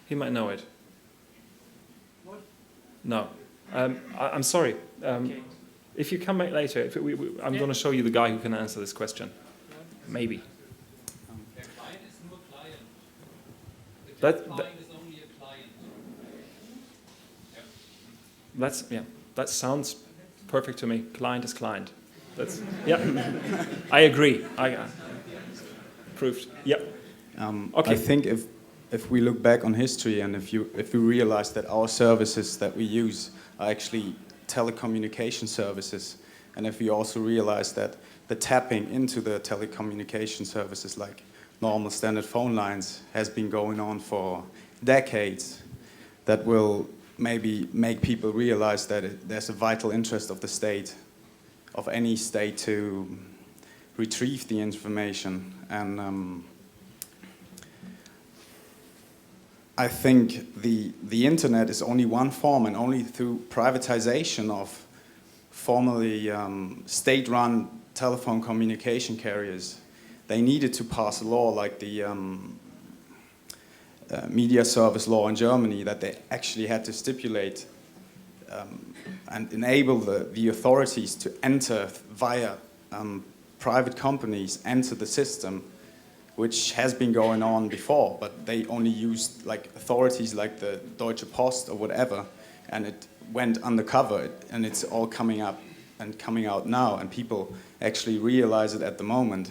He might know it. What? No. I'm sorry. Okay. If you come back later, I'm going to show you the guy who can answer this question. Maybe. Der Client ist nur Client. That- Client is only a client. That sounds perfect to me. Client is client. Yeah. I agree. Proved. Yeah. Okay. I think if we look back on history and if we realize that our services that we use are actually telecommunication services, and if we also realize that the tapping into the telecommunication services like normal standard phone lines has been going on for decades, that will maybe make people realize that there's a vital interest of the state, of any state, to retrieve the information. And I think the internet is only one form, and only through privatization of formerly state-run telephone communication carriers, they needed to pass a law like the media service law in Germany, that they actually had to stipulate and enable the authorities to enter via private companies, enter the system, which has been going on before, but they only used like authorities like the Deutsche Post or whatever, and it went undercover, and it's all coming up and coming out now, and people actually realize it at the moment.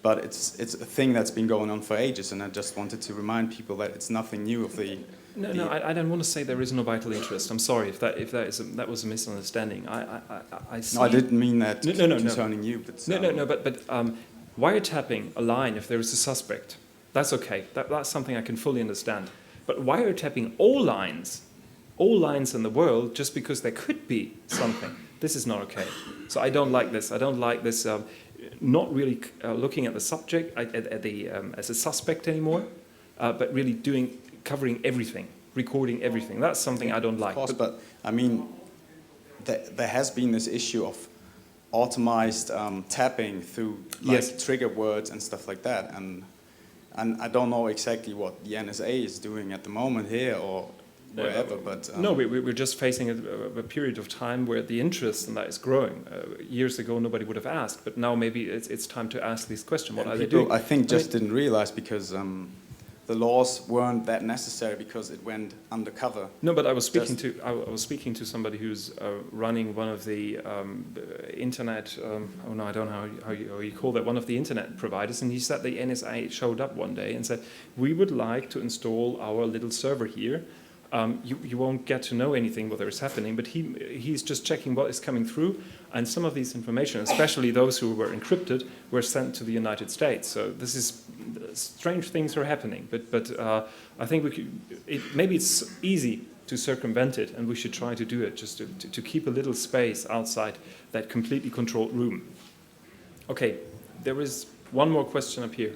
But it's a thing that's been going on for ages, and I just wanted to remind people that it's nothing new of the... No, I don't want to say there is no vital interest. I'm sorry if that was a misunderstanding. I see. No, I didn't mean that No. concerning you. But No. But wiretapping a line if there is a suspect, that's okay. That's something I can fully understand. But wiretapping all lines in the world just because there could be something, this is not okay. So I don't like this. I don't like this. Not really looking at the subject as a suspect anymore, but really covering everything, recording everything. That's something I don't like. Of course, but I mean, there has been this issue of automized tapping through trigger words and stuff like that, and I don't know exactly what the NSA is doing at the moment here or wherever, but... No, we're just facing a period of time where the interest in that is growing. Years ago, nobody would have asked, but now maybe it's time to ask these questions. What are they doing? I think didn't realize because the laws weren't that necessary because it went undercover. No, but I was speaking to somebody who's running one of the internet. I don't know how you call that. One of the internet providers, and he said the NSA showed up one day and said, "We would like to install our little server here. You won't get to know anything what is happening, but he's just checking what is coming through, and some of these information, especially those who were encrypted, were sent to the United States. So this is strange things are happening, but I think maybe it's easy to circumvent it, and we should try to do it just to keep a little space outside that completely controlled room. Okay, there is one more question up here.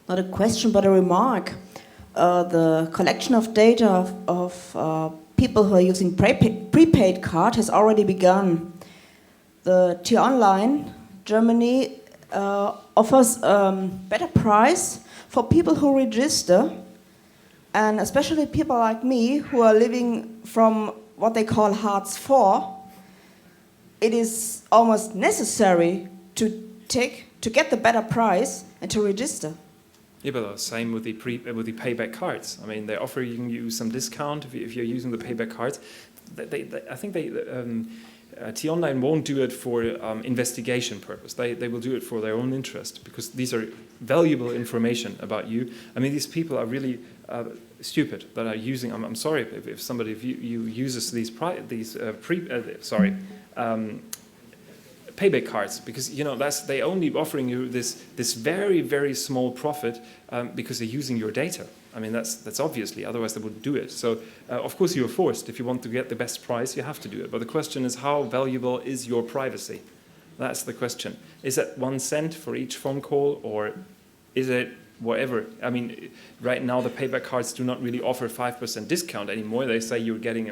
Not a question, but a remark. The collection of data of people who are using prepaid card has already begun. The T-Online, Germany, offers better price for people who register, and especially people like me who are living from what they call Hartz IV. It is almost necessary to get the better price and to register. Yeah, but same with the payback cards. I mean, they're offering you some discount if you're using the payback cards. I think T-Online won't do it for investigation purpose. They will do it for their own interest because these are valuable information about you. I mean, these people are really stupid that are using. I'm sorry if somebody you uses these payback cards, because they only offering you this very, very small profit because they're using your data. I mean, that's obviously, otherwise they wouldn't do it. So of course you're forced. If you want to get the best price, you have to do it. But the question is, how valuable is your privacy? That's the question. Is it 1 cent for each phone call, or is it whatever? I mean, right now the payback cards do not really offer 5% discount anymore. They say you're getting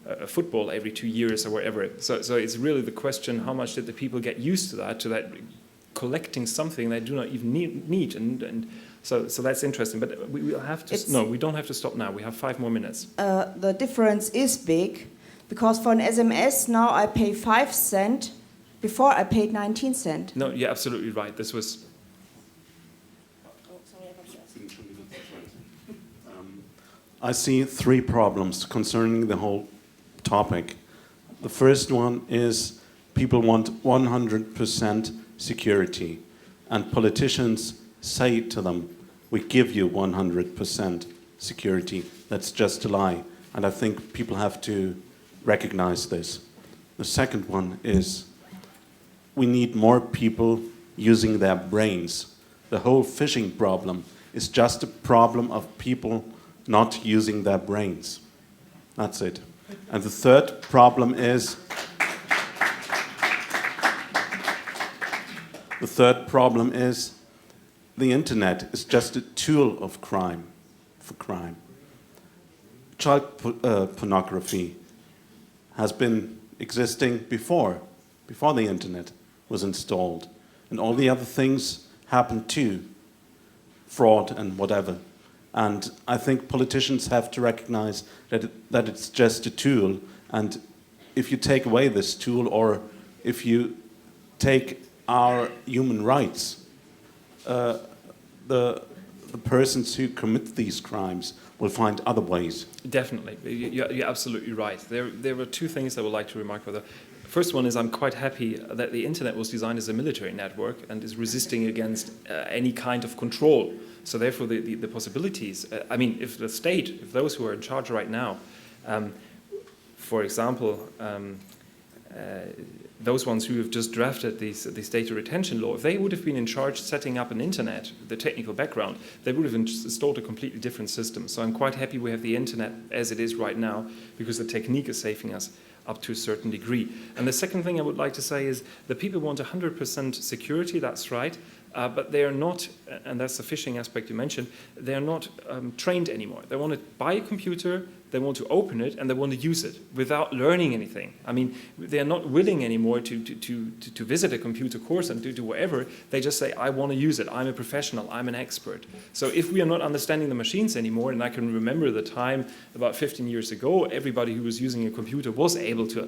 a football every 2 years or whatever. So it's really the question, how much did the people get used to that collecting something they do not even need. And so that's interesting. But we will have to. No, we don't have to stop now. We have 5 more minutes. The difference is big, because for an SMS now I pay 5 cents. Before I paid 19 cents. No, you're absolutely right. This was. I see 3 problems concerning the whole topic. The first one is people want 100% security, and politicians say to them, we give you 100% security. That's just a lie, and I think people have to recognize this. The second one is we need more people using their brains. The whole phishing problem is just a problem of people not using their brains. That's it. And the third problem is the internet is just a tool of crime, for crime. Child pornography has been existing before the internet was installed. And all the other things happened too, fraud and whatever. And I think politicians have to recognize that it's just a tool, and if you take away this tool, or if you take our human rights, the persons who commit these crimes will find other ways. Definitely, you're absolutely right. There were 2 things I would like to remark further. First one is I'm quite happy that the internet was designed as a military network and is resisting against any kind of control. So therefore the possibilities, I mean, if the state, if those who are in charge right now, for example, those ones who have just drafted this data retention law, if they would have been in charge setting up an internet, the technical background, they would have installed a completely different system. So I'm quite happy we have the internet as it is right now, because the technique is saving us up to a certain degree. And the second thing I would like to say is that people want 100% security, that's right, but they are not, and that's the phishing aspect you mentioned, they are not trained anymore. They want to buy a computer, they want to open it, and they want to use it without learning anything. I mean, they are not willing anymore to visit a computer course and to do whatever. They just say, I want to use it, I'm a professional, I'm an expert. So if we are not understanding the machines anymore, and I can remember the time about 15 years ago, everybody who was using a computer was able to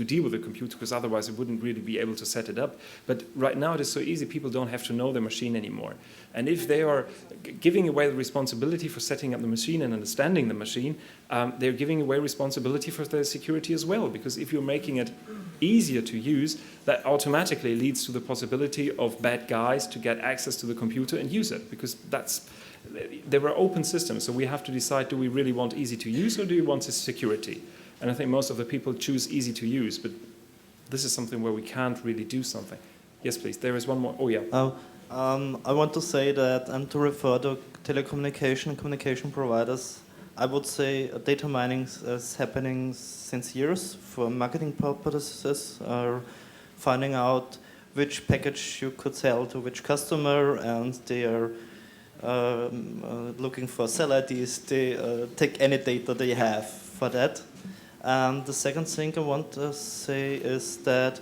deal with a computer, because otherwise it wouldn't really be able to set it up. But right now it is so easy, people don't have to know the machine anymore. And if they are giving away the responsibility for setting up the machine and understanding the machine, they're giving away responsibility for their security as well, because if you're making it easier to use, that automatically leads to the possibility of bad guys to get access to the computer and use it, because there are open systems. So we have to decide, do we really want easy to use or do we want security? And I think most of the people choose easy to use, but this is something where we can't really do something. Yes, please. There is one more. Oh, yeah. I want to say that, and to refer to telecommunication and communication providers, I would say data mining is happening since years for marketing purposes, finding out which package you could sell to which customer, and they are looking for sell IDs. They take any data they have for that. And the second thing I want to say is that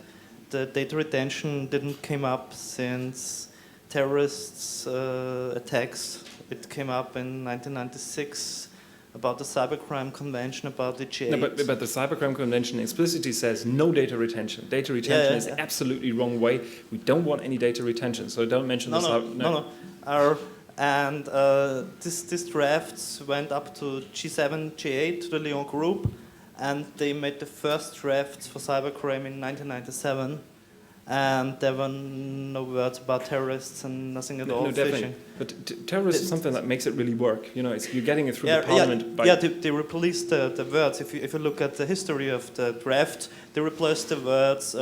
the data retention didn't come up since terrorists attacks. It came up in 1996 about the Cybercrime Convention, about the G8. No, but the Cybercrime Convention explicitly says no data retention. Data retention is absolutely wrong way. We don't want any data retention, so don't mention this. No. These drafts went up to G7, G8, to the Lyon Group, and they made the first drafts for cybercrime in 1997. And there were no words about terrorists and nothing at all. No, definitely. But terrorist is something that makes it really work. You know, you're getting it through the parliament. They replaced the words. If you look at the history of the draft, they replaced the words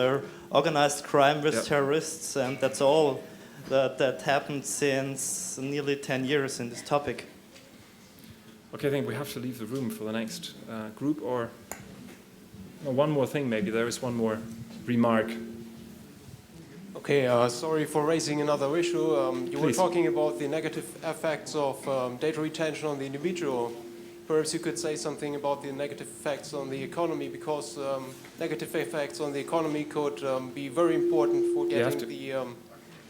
organized crime with terrorists, and that's all that happened since nearly 10 years in this topic. Okay, I think we have to leave the room for the next group, or one more thing maybe. There is one more remark. Okay, sorry for raising another issue. You were talking about the negative effects of data retention on the individual. Perhaps you could say something about the negative effects on the economy, because negative effects on the economy could be very important for getting the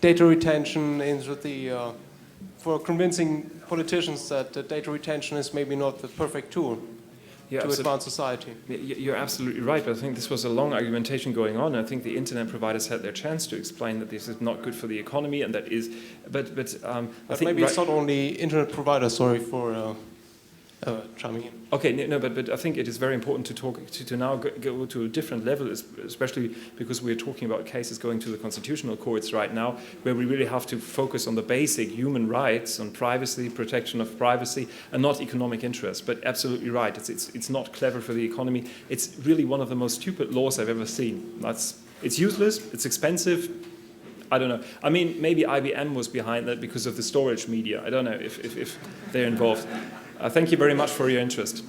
data retention into the, for convincing politicians that data retention is maybe not the perfect tool to advance society. You're absolutely right, but I think this was a long argumentation going on. I think the internet providers had their chance to explain that this is not good for the economy, and that is, but I think maybe it's not only internet providers. Sorry for chiming in. Okay, no, but I think it is very important to talk to now go to a different level, especially because we're talking about cases going to the constitutional courts right now, where we really have to focus on the basic human rights, on privacy, protection of privacy, and not economic interests. But absolutely right, it's not clever for the economy. It's really one of the most stupid laws I've ever seen. It's useless, it's expensive. I don't know. I mean, maybe IBM was behind that because of the storage media. I don't know if they're involved. Thank you very much for your interest.